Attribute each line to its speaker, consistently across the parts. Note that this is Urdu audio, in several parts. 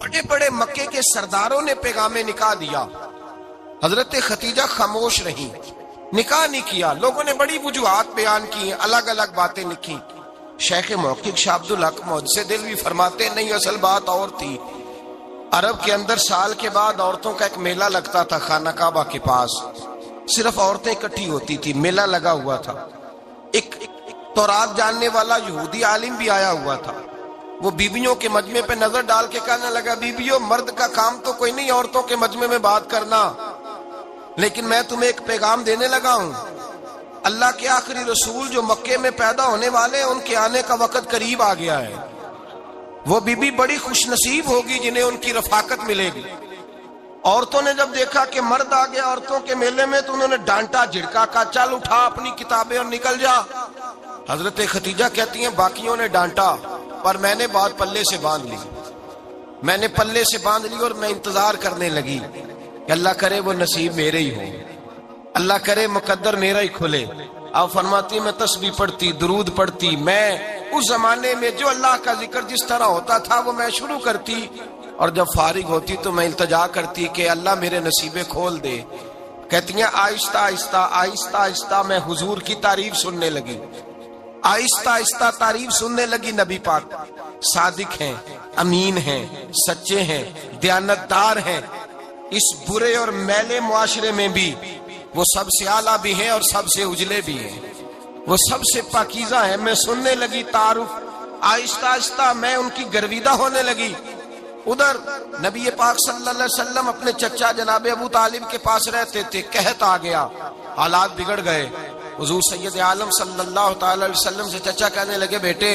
Speaker 1: بڑے بڑے مکے کے سرداروں نے پیغام نکاح دیا، حضرت خدیجہ خاموش رہی، نکاح نہیں کیا۔ لوگوں نے بڑی وجوہات بیان کی، الگ الگ باتیں لکھی۔ شیخ محقق شاہ عبد الحق محدث دہلوی فرماتے نہیں، اصل بات اور تھی۔ عرب کے اندر سال کے بعد عورتوں کا ایک میلہ لگتا تھا خانہ کعبہ کے پاس، صرف عورتیں اکٹھی ہوتی تھی، میلہ لگا ہوا تھا۔ ایک تورات جاننے والا یہودی عالم بھی آیا ہوا تھا، وہ بیویوں کے مجمع پہ نظر ڈال کے کہنے لگا، بیویوں مرد کا کام تو کوئی نہیں عورتوں کے مجمع میں بات کرنا، لیکن میں تمہیں ایک پیغام دینے لگا ہوں۔ اللہ کے آخری رسول جو مکے میں پیدا ہونے والے ہیں، ان کے آنے کا وقت قریب آ گیا ہے۔ وہ بی بی بڑی خوش نصیب ہوگی جنہیں ان کی رفاقت ملے گی۔ عورتوں نے جب دیکھا کہ مرد آ گیا عورتوں کے میلے میں تو انہوں نے ڈانٹا جھڑکا، کہا چل اٹھا اپنی کتابیں اور نکل جا۔ حضرت خدیجہ کہتی ہیں باقیوں نے ڈانٹا پر میں نے بات پلے سے باندھ لی، میں نے پلے سے باندھ لی اور میں انتظار کرنے لگی کہ اللہ کرے وہ نصیب میرے ہی ہو، اللہ کرے مقدر میرا ہی کھلے۔ آپ فرماتی میں تسبیح پڑھتی، درود پڑھتی، میں اس زمانے میں جو اللہ کا ذکر جس طرح ہوتا تھا وہ میں شروع کرتی، اور جب فارغ ہوتی تو میں التجا کرتی کہ اللہ میرے نصیبے کھول دے۔ کہتی ہیں آہستہ آہستہ آہستہ آہستہ میں حضور کی تعریف سننے لگی، آہستہ آہستہ تعریف سننے لگی۔ نبی پاک صادق ہیں، امین ہیں، سچے ہیں، دیانتدار ہیں، اس برے اور میلے معاشرے میں بھی وہ سب سے اعلیٰ بھی ہیں اور سب سے اجلے بھی ہیں، وہ سب سے پاکیزہ ہیں۔ میں سننے لگی تعارف، آہستہ آہستہ میں ان کی گرویدہ ہونے لگی۔ ادھر نبی پاک صلی اللہ علیہ وسلم اپنے چچا جناب ابو طالب کے پاس رہتے تھے، قحط آ گیا، حالات بگڑ گئے۔ حضور سید عالم صلی اللہ تعالی علیہ وسلم سے چچا کہنے لگے، بیٹے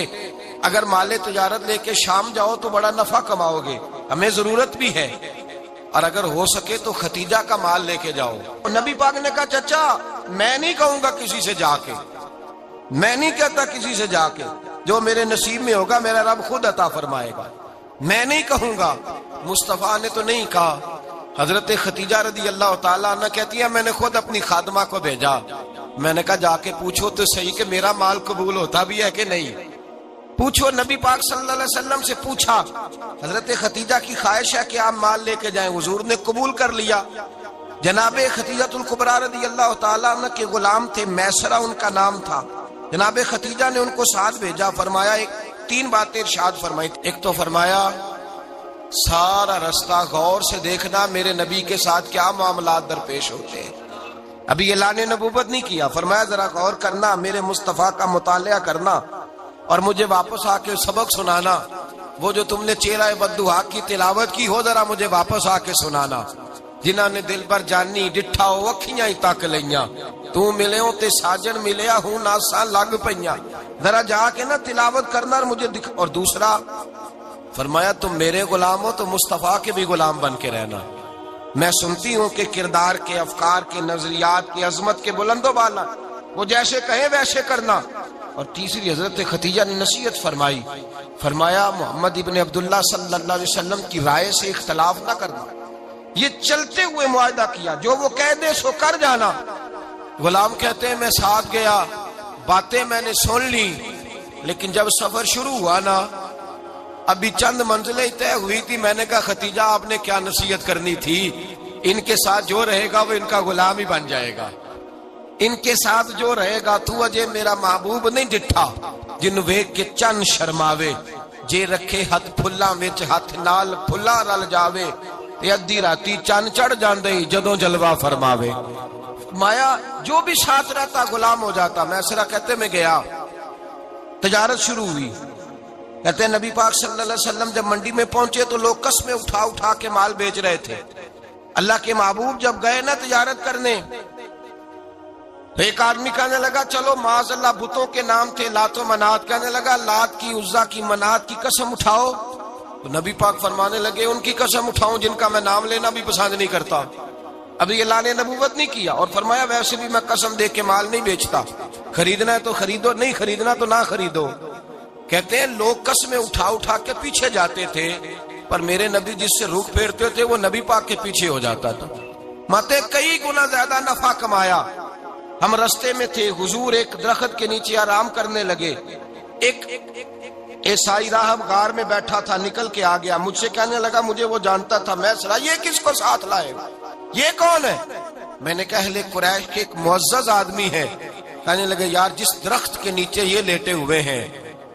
Speaker 1: اگر مال تجارت لے کے شام جاؤ تو بڑا نفع کماؤ گے، ہمیں ضرورت بھی ہے، اور اگر ہو سکے تو ختیجہ کا مال لے کے جاؤ۔ نبی پاک نے کہا چچا میں نہیں کہوں گا کسی سے جا کے، میں نہیں کہتا کسی سے جا کے، جو میرے نصیب میں ہوگا میرا رب خود عطا فرمائے گا، میں نہیں کہوں گا۔ مصطفیٰ نے تو نہیں کہا۔ حضرت خدیجہ رضی اللہ تعالیٰ عنہ کہتی ہے میں نے خود اپنی خادمہ کو بھیجا، میں نے کہا جا کے پوچھو تو صحیح کہ میرا مال قبول ہوتا بھی ہے کہ نہیں، پوچھو۔ نبی پاک صلی اللہ علیہ وسلم سے پوچھا، حضرت خدیجہ کی خواہش ہے کہ آپ مال لے کے جائیں، حضور نے قبول کر لیا۔ جناب خدیجہ الکبریٰ رضی اللہ تعالیٰ عنہ کے غلام تھے، میسرہ ان کا نام تھا۔ جناب خدیجہ نے ان کو ساتھ بھیجا، فرمایا تین باتیں ارشاد فرمائی۔ ایک تو فرمایا سارا رستہ غور سے دیکھنا میرے نبی کے ساتھ کیا معاملات درپیش ہوتے ہیں۔ ابھی اعلان نبوت نہیں کیا، فرمایا ذرا غور کرنا، میرے مصطفیٰ کا مطالعہ کرنا اور مجھے واپس آ کے سبق سنانا، وہ جو تم نے چہرہ بددعا کی تلاوت کی ہو ذرا مجھے واپس آ کے سنانا۔ جنہاں نے دل پر جانی ڈٹھا ہو اکھیاں ہی تک لیاں، تو ملے ہو تے ساجن ملیا ہوں ناساں لگ پئیاں، ذرا جا کے نا تلاوت کرنا اور مجھے دکھ۔ اور دوسرا فرمایا تم میرے غلام ہو تو مصطفیٰ کے بھی غلام بن کے رہنا، میں سنتی ہوں کہ کردار کے، افکار کے، نظریات کی، عظمت کے بلند و بالا، وہ جیسے کہیں ویسے کرنا۔ اور تیسری حضرت خدیجہ نے نصیحت فرمائی، فرمایا محمد ابن عبداللہ صلی اللہ علیہ وسلم کی رائے سے اختلاف نہ کرنا، یہ چلتے ہوئے معاہدہ کیا، جو وہ کہہ دے سو کر جانا۔ غلام کہتے ہیں میں ساتھ گیا، باتیں میں نے سن لی، لیکن جب سفر شروع ہوا نا ابھی چند منزلیں طے ہوئی تھی، میں نے کہا خدیجہ آپ نے کیا نصیحت کرنی تھی، ان کے ساتھ جو رہے گا وہ ان کا غلام ہی بن جائے گا، ان کے ساتھ جو رہے گا تو اجے میرا محبوب نہیں ڈٹھا جن ویکھ کے چن شرماوے، جے رکھے ہاتھ پھلاں وچ ہاتھ نال پھلا رل جاوے، تے ادھی راتی چن چڑھ جاندے جدوں جلوہ فرماوے۔ مایا جو بھی ساتھ رہتا غلام ہو جاتا۔ میسرہ کہتے میں گیا، تجارت شروع ہوئی۔ کہتے ہیں نبی پاک صلی اللہ علیہ وسلم جب منڈی میں پہنچے تو لوگ قسمیں اٹھا اٹھا کے مال بیچ رہے تھے۔ اللہ کے محبوب جب گئے نا تجارت کرنے، ایک آدمی کہنے لگا چلو معاذ اللہ بتوں کے نام تھے لات و منات، کہنے لگا لات کی، عزا کی، منات کی قسم اٹھاؤ، تو نبی پاک فرمانے لگے ان کی قسم اٹھاؤں جن کا میں نام لینا بھی پسند نہیں کرتا۔ ابھی اعلان نبوت نہیں کیا، اور فرمایا ویسے بھی میں قسم دے کے مال نہیں بیچتا، خریدنا ہے تو خریدو، نہیں خریدنا تو نہ خریدو۔ کہتے ہیں لوگ قسمیں اٹھا اٹھا کے پیچھے جاتے تھے، پر میرے نبی جس سے رخ پھیرتے تھے وہ نبی پاک کے پیچھے ہو جاتا تھا۔ ماتے کئی گنا زیادہ نفع کمایا۔ ہم رستے میں تھے، حضور ایک درخت کے نیچے آرام کرنے لگے، ایک عیسائی راہب غار میں بیٹھا تھا، نکل کے آ گیا، مجھ سے کہنے لگا مجھے وہ جانتا تھا، میں سنا یہ کس کو ساتھ لائے، یہ کون ہے؟ میں نے کہا اہل قریش کے ایک معزز آدمی ہے۔ کہنے لگے یار جس درخت کے نیچے یہ لیٹے ہوئے ہیں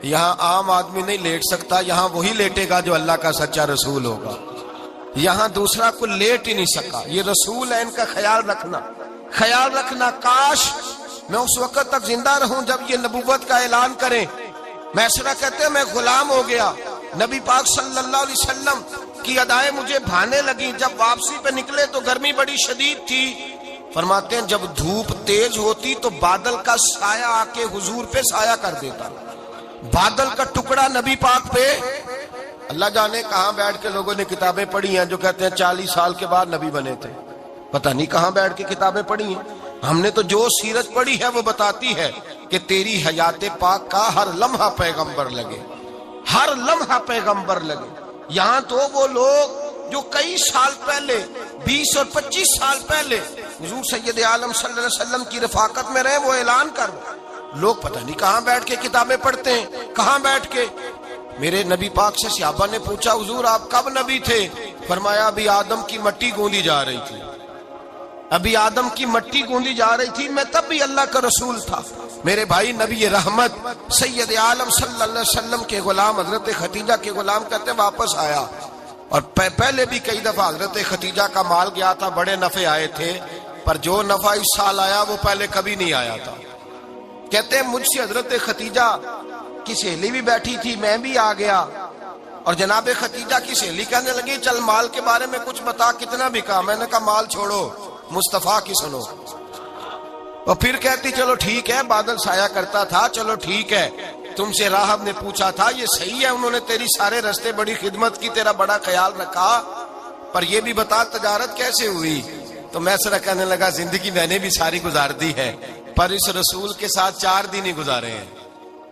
Speaker 1: یہاں عام آدمی نہیں لیٹ سکتا، یہاں وہی لیٹے گا جو اللہ کا سچا رسول ہوگا، یہاں دوسرا کو لیٹ ہی نہیں سکا، یہ رسول ہے، ان کا خیال رکھنا، کاش میں اس وقت تک زندہ رہوں جب یہ نبوت کا اعلان کریں۔ میسرہ کہتے ہیں میں غلام ہو گیا، نبی پاک صلی اللہ علیہ وسلم کی ادائیں مجھے بھانے لگیں، جب واپسی پہ نکلے تو گرمی بڑی شدید تھی، فرماتے ہیں جب دھوپ تیز ہوتی تو بادل کا سایہ آ کے حضور پہ سایہ کر دیتا، بادل کا ٹکڑا نبی پاک پہ، اللہ جانے کہاں بیٹھ کے لوگوں نے کتابیں پڑھی ہیں جو کہتے ہیں 40 سال کے بعد نبی بنے تھے، پتہ نہیں کہاں بیٹھ کے کتابیں پڑھی ہیں۔ ہم نے تو جو سیرت پڑھی ہے وہ بتاتی ہے کہ تیری حیات پاک کا ہر لمحہ پیغمبر لگے، ہر لمحہ پیغمبر لگے۔ یہاں تو وہ لوگ جو کئی سال پہلے 20 اور 25 سال پہلے حضور سید عالم صلی اللہ علیہ وسلم کی رفاقت میں رہے، وہ اعلان کر لوگ پتہ نہیں کہاں بیٹھ کے کتابیں پڑھتے ہیں، کہاں بیٹھ کے۔ میرے نبی پاک سے صحابہ نے پوچھا حضور آپ کب نبی تھے؟ فرمایا ابھی آدم کی مٹی گوندی جا رہی تھی، ابھی آدم کی مٹی گوندی جا رہی تھی، میں تب بھی اللہ کا رسول تھا۔ میرے بھائی نبی رحمت سید عالم صلی اللہ علیہ وسلم کے غلام حضرت خدیجہ کے غلام کہتے واپس آیا، اور پہلے بھی کئی دفعہ حضرت خدیجہ کا مال گیا تھا، بڑے نفع آئے تھے، پر جو نفع اس سال آیا وہ پہلے کبھی نہیں آیا تھا۔ کہتے ہیں مجھ سے حضرت خدیجہ کی سہیلی بھی بیٹھی تھی، میں بھی آ گیا، اور جناب خدیجہ کی سہیلی کہنے لگی چل مال کے بارے میں کچھ بتا، کتنا بکا؟ میں نے کہا مال چھوڑو، مصطفیٰ کی سنو۔ اور پھر کہتی چلو ٹھیک ہے، بادل سایہ کرتا تھا، چلو ٹھیک ہے، تم سے راہب نے پوچھا تھا یہ صحیح ہے، انہوں نے تیری سارے رستے بڑی خدمت کی، تیرا بڑا خیال رکھا، پر یہ بھی بتا تجارت کیسے ہوئی؟ تو میں سرا کہنے لگا زندگی میں نے بھی ساری گزار دی ہے، پر اس رسول کے ساتھ 4 دن ہی گزارے ہیں،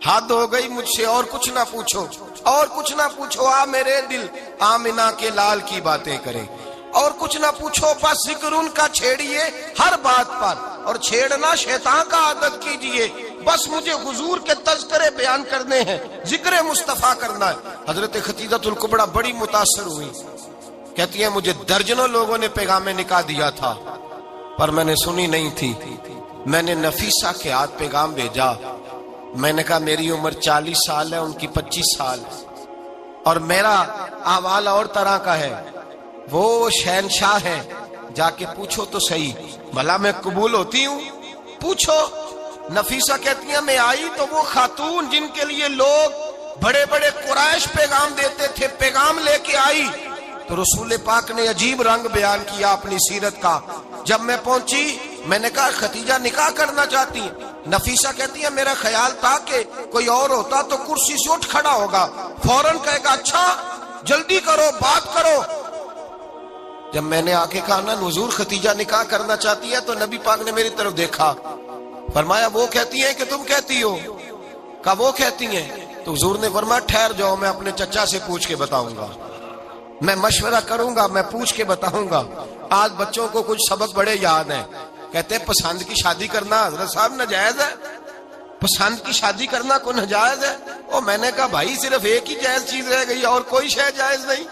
Speaker 1: حد ہو گئی مجھ سے، اور کچھ نہ پوچھو، اور کچھ نہ پوچھو، آ میرے دل آمنہ کے لال کی باتیں کرے، اور کچھ نہ پوچھو، بس ذکر ان کا چھیڑیے ہر بات پر، اور چھیڑنا شیطان کا عادت کیجئے، بس مجھے حضور کے تذکرے بیان کرنے ہیں، ذکر مصطفیٰ کرنا ہے۔ حضرت خدیجہ الکبریٰ بڑی متاثر ہوئی، کہتی ہیں مجھے درجنوں لوگوں نے پیغام نکاح دیا تھا پر میں نے سنی نہیں تھی، میں نے نفیسہ کے ہاتھ پیغام بھیجا، میں نے کہا میری عمر 40 سال ہے، ان کی 25 سال، اور میرا احوال اور طرح کا ہے، وہ شہنشاہ ہے، جا کے پوچھو تو صحیح، بھلا میں قبول ہوتی ہوں؟ پوچھو۔ نفیسہ کہتی ہیں میں آئی تو وہ خاتون جن کے لیے لوگ بڑے بڑے قریش پیغام دیتے تھے، پیغام لے کے آئی، تو رسول پاک نے عجیب رنگ بیان کیا اپنی سیرت کا۔ جب میں پہنچی میں نے کہا خدیجہ نکاح کرنا چاہتی ہیں؟ نفیسہ کہتی ہے میرا خیال تھا کہ کوئی اور ہوتا تو کرسی سے اٹھ کھڑا ہوگا، فوراً کہے گا اچھا جلدی کرو بات کرو۔ جب میں نے آ کے کہا نا حضور خدیجہ نکاح کرنا چاہتی ہے، تو نبی پاک نے میری طرف دیکھا، فرمایا وہ کہتی ہیں کہ تم کہتی ہو؟ کہا وہ کہتی ہیں، تو حضور نے فرمایا ٹھہر جاؤ، میں اپنے چچا سے پوچھ کے بتاؤں گا، میں مشورہ کروں گا، میں پوچھ کے بتاؤں گا۔ آج بچوں کو کچھ سبق بڑے یاد ہیں، کہتے ہیں پسند کی شادی کرنا حضرت صاحب ناجائز ہے، پسند کی شادی کرنا کو ناجائز ہے؟ اور میں نے کہا بھائی صرف ایک ہی جائز چیز رہ گئی، اور کوئی شے جائز نہیں،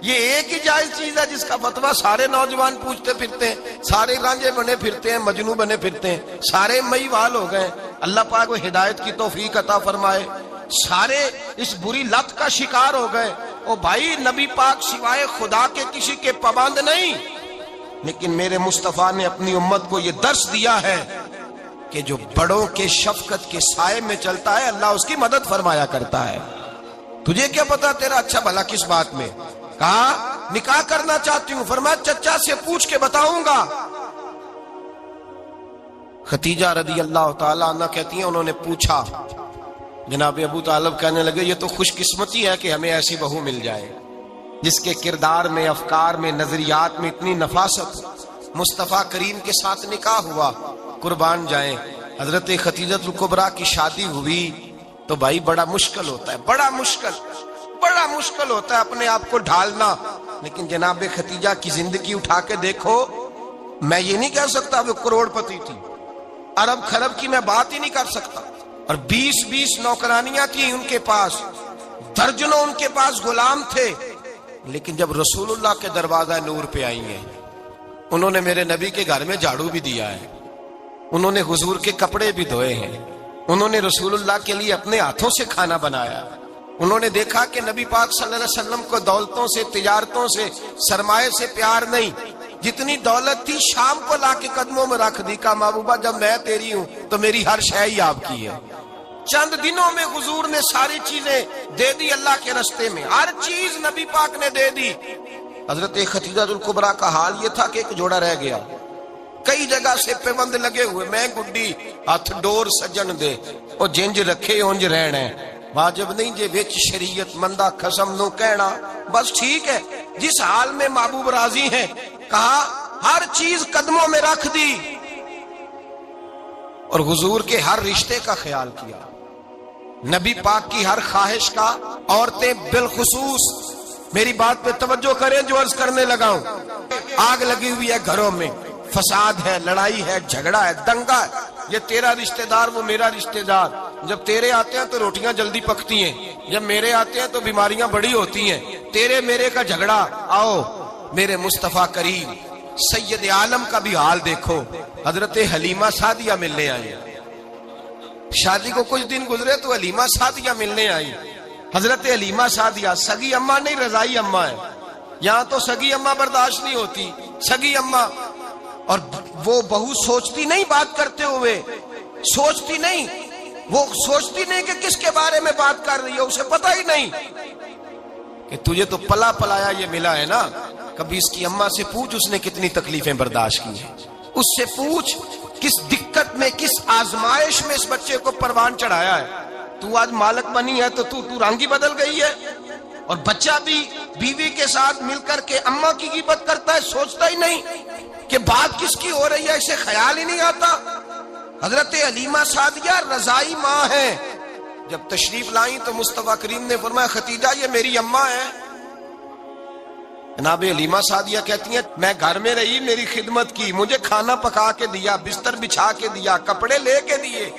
Speaker 1: یہ ایک ہی جائز چیز ہے جس کا فتویٰ سارے نوجوان پوچھتے پھرتے ہیں، سارے رانجے بنے پھرتے ہیں، مجنوں بنے پھرتے ہیں، سارے مئی وال ہو گئے۔ اللہ پاک وہ ہدایت کی توفیق عطا فرمائے، سارے اس بری لت کا شکار ہو گئے۔ او بھائی نبی پاک سوائے خدا کے کسی کے پابند نہیں، لیکن میرے مصطفیٰ نے اپنی امت کو یہ درس دیا ہے کہ جو بڑوں کے شفقت کے سائے میں چلتا ہے اللہ اس کی مدد فرمایا کرتا ہے۔ تجھے کیا پتا تیرا اچھا بھلا کس بات میں؟ کہا نکاح کرنا چاہتی ہوں، فرمایا چچا سے پوچھ کے بتاؤں گا۔ خدیجہ رضی اللہ تعالیٰ عنہ کہتی ہیں انہوں نے پوچھا، جناب ابو طالب کہنے لگے یہ تو خوش قسمتی ہے کہ ہمیں ایسی بہو مل جائے جس کے کردار میں، افکار میں، نظریات میں اتنی نفاست۔ مصطفیٰ کریم کے ساتھ نکاح ہوا، قربان جائیں۔ حضرت خدیجہ الکبریٰ کی شادی ہوئی تو بھائی بڑا مشکل ہوتا ہے، بڑا مشکل ہوتا ہے اپنے آپ کو ڈھالنا، لیکن جناب خدیجہ کی زندگی اٹھا کے دیکھو، میں یہ نہیں کہہ سکتا وہ کروڑ پتی تھی، ارب خرب کی میں بات ہی نہیں کر سکتا، اور 20 نوکرانیاں تھیں ان کے پاس، درجنوں ان کے پاس غلام تھے، لیکن جب رسول اللہ کے دروازہ نور پہ آئی ہیں، انہوں نے میرے نبی کے گھر میں جھاڑو بھی دیا ہے، انہوں نے حضور کے کپڑے بھی دھوئے ہیں، انہوں نے رسول اللہ کے لیے اپنے ہاتھوں سے کھانا بنایا، انہوں نے دیکھا کہ نبی پاک صلی اللہ علیہ وسلم کو دولتوں سے، تجارتوں سے، سرمایے سے پیار نہیں، جتنی دولت تھی شام کو لا کے قدموں میں رکھ دی، کہا محبوبہ جب میں تیری ہوں تو میری ہر شے ہی آپ کی ہے۔ چند دنوں میں حضور نے ساری چیزیں دے دی اللہ کے رستے میں، ہر چیز نبی پاک نے دے دی۔ حضرت خدیجہ الکبریٰ کا حال یہ تھا کہ ایک جوڑا رہ گیا، کئی جگہ سے پیوند لگے ہوئے، میں گڈی ہاتھ ڈور سجن دے او جنج رکھے اونج رہنا ہے، واجب نہیں جے وچ شریعت مندہ قسم نو کہنا، بس ٹھیک ہے جس حال میں محبوب راضی ہیں، کہا ہر چیز قدموں میں رکھ دی اور حضور کے ہر رشتے کا خیال کیا، نبی پاک کی ہر خواہش کا۔ عورتیں بالخصوص میری بات پہ توجہ کریں جو عرض کرنے لگا ہوں، آگ لگی ہوئی ہے گھروں میں، فساد ہے، لڑائی ہے، جھگڑا ہے، دنگا ہے، یہ تیرا رشتہ دار وہ میرا رشتہ دار، جب تیرے آتے ہیں تو روٹیاں جلدی پکتی ہیں، جب میرے آتے ہیں تو بیماریاں بڑی ہوتی ہیں، تیرے میرے کا جھگڑا۔ آؤ میرے مصطفیٰ کریم سید عالم کا بھی حال دیکھو، حضرت حلیمہ سعدیہ ملنے آئی، شادی کو کچھ دن گزرے تو حلیمہ سعدیہ ملنے آئی۔ حضرت حلیمہ سعدیہ سگی اماں نہیں، رضائی اماں ہے، یہاں تو سگی اماں برداشت نہیں ہوتی، سگی اماں، اور وہ بہو سوچتی نہیں بات کرتے ہوئے، سوچتی نہیں، وہ سوچتی نہیں کہ کس کے بارے میں بات کر رہی ہے، اسے پتہ ہی نہیں کہ تجھے تو پلا پلایا یہ ملا ہے نا، کبھی اس کی اماں سے پوچھ اس نے کتنی تکلیفیں برداشت کی ہیں، اس سے پوچھ کس دقت میں، کس آزمائش میں اس بچے کو پروان چڑھایا ہے، تو آج مالک بنی ہے تو رنگ ہی بدل گئی ہے، اور بچہ بھی بیوی کے ساتھ مل کر کے اماں کی غیبت کرتا ہے، سوچتا ہی نہیں کہ بات کس کی ہو رہی ہے، اسے خیال ہی نہیں آتا۔ حضرت حلیمہ سعدیہ رضائی ماں ہے، جب تشریف لائیں تو مصطفیٰ کریم نے فرمایا خدیجہ یہ میری اماں ہے۔ جناب حلیمہ سعدیہ کہتی ہیں میں گھر میں رہی، میری خدمت کی، مجھے کھانا پکا کے دیا، بستر بچھا کے دیا، کپڑے لے کے دیے،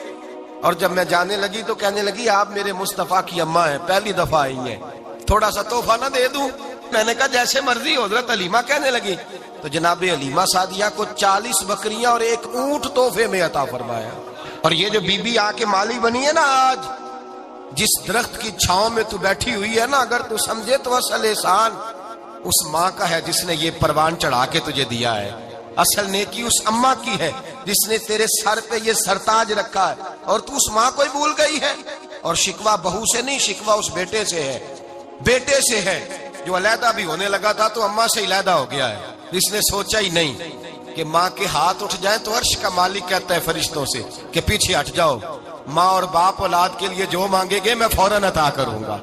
Speaker 1: اور جب میں جانے لگی تو کہنے لگی آپ میرے مصطفیٰ کی اماں ہیں، پہلی دفعہ آئی ہیں، تھوڑا سا تحفہ نہ دے دوں؟ میں نے کہا جیسے مرضی حضرت حلیمہ کہنے لگی، تو جناب حلیمہ سعدیہ کو 40 بکریاں اور ایک اونٹ تحفے میں عطا فرمایا۔ اور یہ جو بی بی آ کے مالی بنی ہے نا آج، جس درخت کی چھاؤں میں تو بیٹھی ہوئی ہے نا، اگر تو سمجھے تو اصل احسان اس ماں کا ہے جس نے یہ پروان چڑھا کے تجھے دیا ہے، اصل نیکی اس اماں کی ہے جس نے تیرے سر پہ یہ سرتاج رکھا ہے، اور تو اس ماں کو ہی بھول گئی ہے۔ اور شکوہ بہو سے نہیں، شکوہ اس بیٹے سے ہے، بیٹے سے ہے جو علیحدہ بھی ہونے لگا تھا تو اماں سے علیحدہ ہو گیا ہے، جس نے سوچا ہی نہیں کہ ماں کے ہاتھ اٹھ جائیں تو عرش کا مالک کہتا ہے فرشتوں سے کہ پیچھے ہٹ جاؤ، ماں اور باپ اولاد کے لیے جو مانگے گے میں فوراً عطا کروں گا،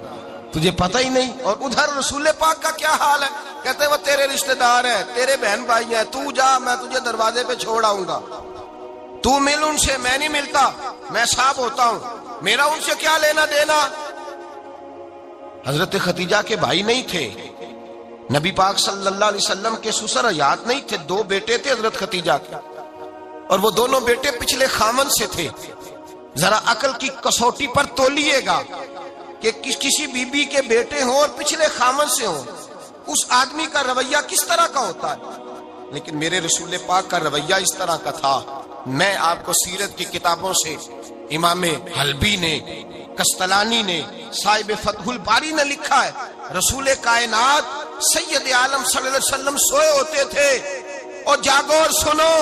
Speaker 1: تجھے پتہ ہی نہیں۔ اور ادھر رسول پاک کا کیا حال ہے، کہتے ہیں وہ تیرے رشتہ دار ہیں، تیرے بہن بھائی ہیں، تو جا میں تجھے دروازے پہ چھوڑ آؤں گا، تو مل ان سے، میں نہیں ملتا، میں صاحب ہوتا ہوں، میرا ان سے کیا لینا دینا۔ حضرت خدیجہ کے بھائی نہیں تھے، نبی پاک صلی اللہ علیہ وسلم کے سسر حیات نہیں تھے، 2 بیٹے تھے حضرت خدیجہ کے، اور وہ دونوں بیٹے پچھلے خامن سے تھے۔ ذرا عقل کی کسوٹی پر تولیے گا کہ کسی بی بی کے بیٹے ہوں اور پچھلے خامن سے ہوں، اس آدمی کا رویہ کس طرح کا ہوتا ہے، لیکن میرے رسول پاک کا رویہ اس طرح کا تھا۔ میں آپ کو سیرت کی کتابوں سے امام حلبی نے، کستلانی نے، صاحب فتح الباری نے لکھا ہے، رسول کائنات سید عالم صلی اللہ علیہ وسلم سوئے ہوتے تھے، اور جاگو اور سنو،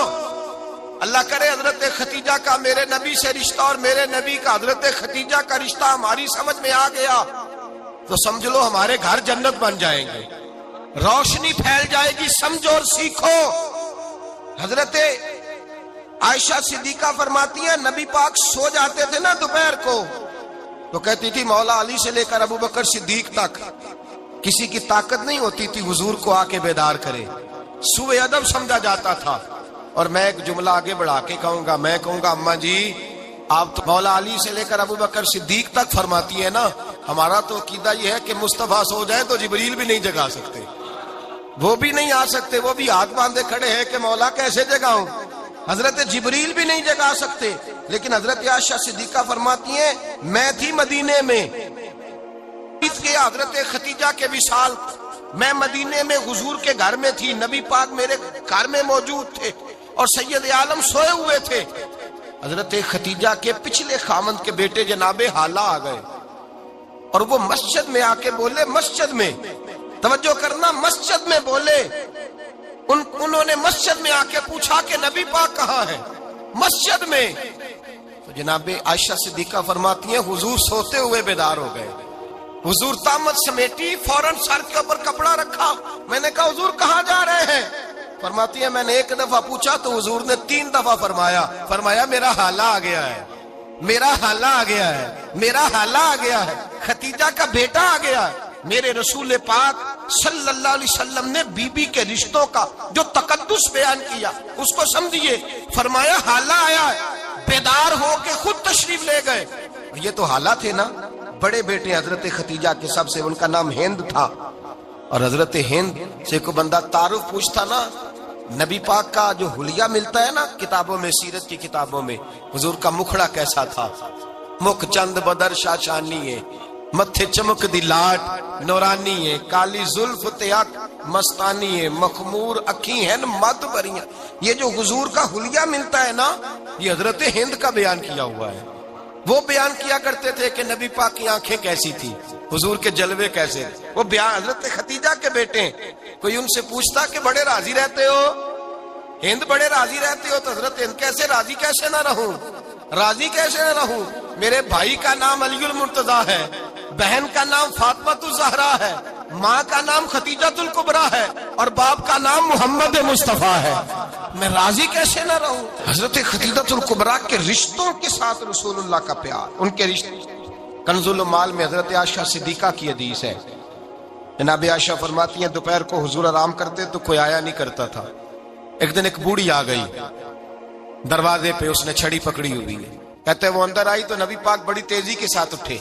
Speaker 1: اللہ کرے حضرت خدیجہ کا میرے نبی سے رشتہ اور میرے نبی کا حضرت خدیجہ کا رشتہ ہماری سمجھ میں آ گیا تو سمجھ لو ہمارے گھر جنت بن جائیں گے، روشنی پھیل جائے گی، سمجھو اور سیکھو۔ حضرت عائشہ صدیقہ فرماتی ہیں نبی پاک سو جاتے تھے نا دوپہر کو تو کہتی تھی مولا علی سے لے کر ابو بکر صدیق تک کسی کی طاقت نہیں ہوتی تھی حضور کو آ کے بیدار کرے، سوء ادب سمجھا جاتا تھا۔ اور میں ایک جملہ آگے بڑھا کے کہوں گا، میں کہوں گا اماں جی آپ تو مولا علی سے لے کر ابو بکر صدیق تک فرماتی ہے نا، ہمارا تو عقیدہ یہ ہے کہ مصطفیٰ سو جائے تو جبریل بھی نہیں جگا سکتے، وہ بھی نہیں آ سکتے، وہ بھی ہاتھ باندھے کھڑے ہیں کہ مولا کیسے جگاؤں، حضرت جبریل بھی نہیں جگا سکتے۔ لیکن حضرت عائشہ صدیقہ فرماتی ہیں میں تھی مدینے میں، بیت گیا حضرت خدیجہ کے وصال، میں مدینے میں حضور کے گھر میں تھی، نبی پاک میرے گھر میں موجود تھے اور سید عالم سوئے ہوئے تھے۔ حضرت خدیجہ کے پچھلے خامند کے بیٹے جناب حالہ آ گئے اور وہ مسجد میں آ کے بولے، مسجد میں توجہ کرنا، مسجد میں بولے، انہوں نے مسجد میں آ کے پوچھا کہ نبی پاک کہاں ہے؟ مسجد میں۔ تو جناب عائشہ صدیقہ فرماتی ہیں حضور سوتے ہوئے بیدار ہو گئے، حضور طامت سمیٹی، فوراً سر کے اوپر کپڑا رکھا، میں نے کہا حضور کہاں جا رہے ہیں؟ فرماتی ہے میں نے ایک دفعہ پوچھا تو حضور نے 3 دفعہ فرمایا میرا حالہ آ گیا ہے، میرا حالہ آ گیا ہے، میرا حالہ آ گیا ہے، خدیجہ کا بیٹا آ گیا ہے۔ میرے رسول پاک صلی اللہ علیہ وسلم نے بی بی کے رشتوں کا جو تقدس بیان کیا اس کو سمجھیے، فرمایا حالہ آیا ہے، بیدار ہو کے خود تشریف لے گئے۔ یہ تو حالہ تھے نا، بڑے بیٹے حضرت خدیجہ کے، سب سے ان کا نام ہند تھا، اور حضرت ہند سے کوئی بندہ تعارف پوچھتا نا، نبی پاک کا جو حلیہ ملتا ہے نا کتابوں میں، سیرت کی کتابوں میں، حضور کا مکھڑا کیسا تھا، مکھ چند بدر شاشانی ہے، متھے چمک دی لاٹ نورانی ہے، کالی زلف تیاک مستانی ہے، مخمور اکھی ہیں مد بریاں۔ یہ جو حضور کا حلیہ ملتا ہے نا، یہ حضرت ہند کا بیان کیا ہوا ہے۔ وہ بیان کیا کرتے تھے کہ نبی پاک کی آنکھیں کیسی تھی، حضور کے جلوے کیسے، وہ بیان حضرت خدیجہ کے بیٹے ہیں۔ کوئی ان سے پوچھتا کہ بڑے راضی رہتے ہو ہند، بڑے راضی رہتے ہو، تو حضرت ہند کیسے راضی کیسے نہ رہوں، راضی کیسے نہ رہوں، میرے بھائی کا نام علی المرتضیٰ ہے، بہن کا نام فاطمۃ الزہرا ہے، ماں کا نام خدیجۃ الکبریٰ ہے، اور باپ کا نام محمد مصطفیٰ ہے، میں راضی کیسے نہ رہوں۔ حضرت خدیجۃ الکبریٰ کے رشتوں کے ساتھ رسول اللہ کا پیار، ان کے رشتے۔ کنز المال میں حضرت عائشہ صدیقہ کی حدیث ہے، جناب عائشہ فرماتی ہیں دوپہر کو حضور آرام کرتے تو کوئی آیا نہیں کرتا تھا۔ ایک دن ایک بوڑھی آ گئی دروازے پہ، اس نے چھڑی پکڑی ہوئی ہے، کہتے وہ اندر آئی تو نبی پاک بڑی تیزی کے ساتھ اٹھے،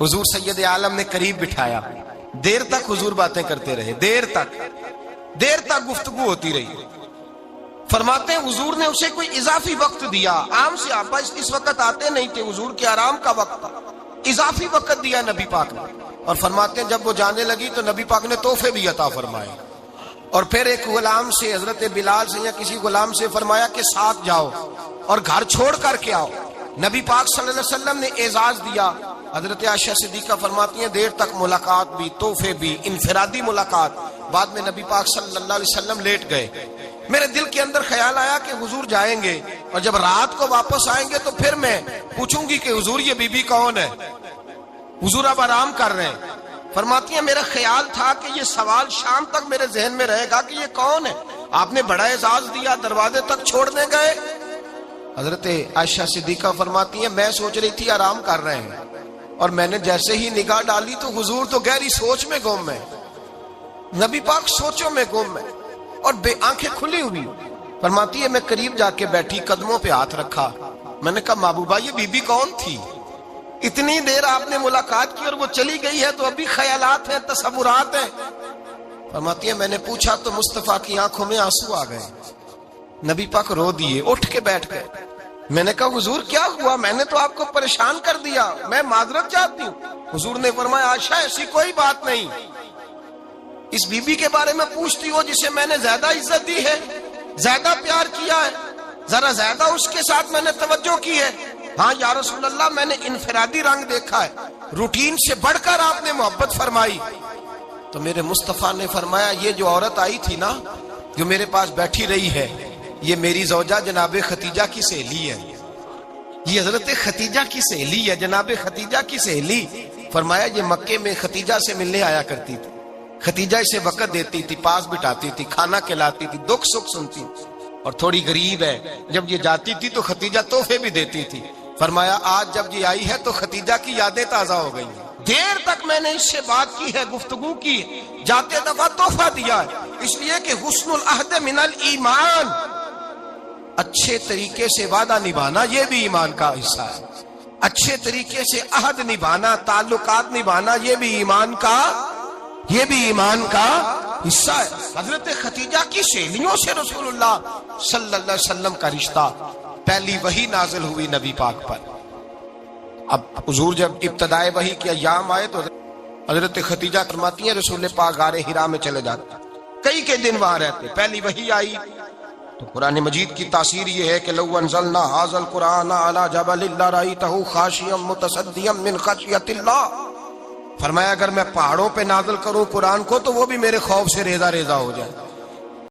Speaker 1: حضور سید عالم نے قریب بٹھایا، دیر تک حضور باتیں کرتے رہے، دیر تک گفتگو ہوتی رہی۔ فرماتے ہیں حضور نے اسے کوئی اضافی وقت دیا، عام صحابہ اس وقت آتے نہیں تھے، حضور کے آرام کا وقت تھا، اضافی وقت دیا نبی پاک نے۔ اور فرماتے ہیں جب وہ جانے لگی تو نبی پاک نے تحفے بھی عطا فرمائے، اور پھر ایک غلام سے، حضرت بلال سے یا کسی غلام سے فرمایا کہ ساتھ جاؤ اور گھر چھوڑ کر کے آؤ۔ نبی پاک صلی اللہ علیہ وسلم نے اعزاز دیا۔ حضرت عائشہ صدیقہ فرماتی ہیں دیر تک ملاقات بھی، تحفے بھی، انفرادی ملاقات۔ بعد میں نبی پاک صلی اللہ علیہ وسلم لیٹ گئے، میرے دل کے اندر خیال آیا کہ حضور جائیں گے اور جب رات کو واپس آئیں گے تو پھر میں پوچھوں گی کہ حضور یہ بی بی کون ہے، حضور اب آرام کر رہے ہیں۔ فرماتی ہیں میرا خیال تھا کہ یہ سوال شام تک میرے ذہن میں رہے گا کہ یہ کون ہے، آپ نے بڑا اعزاز دیا، دروازے تک چھوڑنے گئے۔ حضرت عائشہ صدیقہ فرماتی ہیں میں سوچ رہی تھی آرام کر رہے ہیں، اور میں نے جیسے ہی نگاہ ڈالی تو حضور تو گہری سوچ میں گم ہے، نبی پاک سوچوں میں گم ہے اور بے آنکھیں کھلی ہوئی۔ فرماتی ہے میں قریب جا کے بیٹھی، قدموں پہ ہاتھ رکھا، میں نے کہا محبوبہ یہ بی بی کون تھی، اتنی دیر آپ نے ملاقات کی اور وہ چلی گئی ہے تو ابھی خیالات ہیں، تصورات ہیں۔ فرماتی ہے میں نے پوچھا تو مصطفیٰ کی آنکھوں میں آنسو آ گئے، نبی پاک رو دیے، اٹھ کے بیٹھ گئے۔ میں نے کہا حضور کیا ہوا، میں نے تو آپ کو پریشان کر دیا، میں معذرت چاہتی ہوں۔ حضور نے فرمایا عائشہ ایسی کوئی بات نہیں، اس بی بی کے بارے میں پوچھتی ہو جسے میں نے زیادہ عزت دی ہے، زیادہ پیار کیا ہے، ذرا زیادہ اس کے ساتھ میں نے توجہ کی ہے۔ ہاں یا رسول اللہ میں نے انفرادی رنگ دیکھا ہے، روٹین سے بڑھ کر آپ نے محبت فرمائی۔ تو میرے مصطفیٰ نے فرمایا یہ جو عورت آئی تھی نا، جو میرے پاس بیٹھی رہی ہے، یہ میری زوجہ جناب خدیجہ کی سہیلی ہے، یہ حضرت خدیجہ کی سہیلی ہے، جناب خدیجہ کی سہیلی۔ فرمایا یہ مکے میں خدیجہ سے ملنے آیا کرتی تھی، خدیجہ اسے وقت دیتی تھی، پاس بٹھاتی تھی، کھانا کھلاتی تھی، دکھ سکھ سنتی، اور تھوڑی غریب ہے، جب یہ جاتی تھی تو خدیجہ تحفے بھی دیتی تھی۔ فرمایا آج جب یہ آئی ہے تو خدیجہ کی یادیں تازہ ہو گئی ہیں، دیر تک میں نے اس سے بات کی ہے، گفتگو کی، جاتے دفعہ تحفہ دیا ہے، اس لیے کہ حسن العہد من الایمان، اچھے طریقے سے وعدہ نبھانا یہ بھی ایمان کا حصہ ہے، اچھے طریقے سے عہد نبھانا، تعلقات نبھانا یہ بھی ایمان کا حصہ ہے۔ حضرت خدیجہ کی سہیلیوں سے رسول اللہ صلی اللہ علیہ وسلم کا رشتہ، پہلی وحی نازل ہوئی نبی پاک پر، اب حضور جب ابتدائے وحی کے ایام آئے تو حضرت خدیجہ فرماتی ہیں رسول پاک غار حرا میں چلے جاتے، کئی دن وہاں رہتے. پہلی وحی آئی تو قرآن مجید کی تاثیر یہ ہے کہ لو انزلنا ھذا القرآن علی جبل لرأیتہ خاشعا متصدعا من خشیۃ اللہ، فرمایا اگر میں پہاڑوں پہ نازل کروں قرآن کو تو وہ بھی میرے خوف سے ریزہ ریزہ ہو جائے.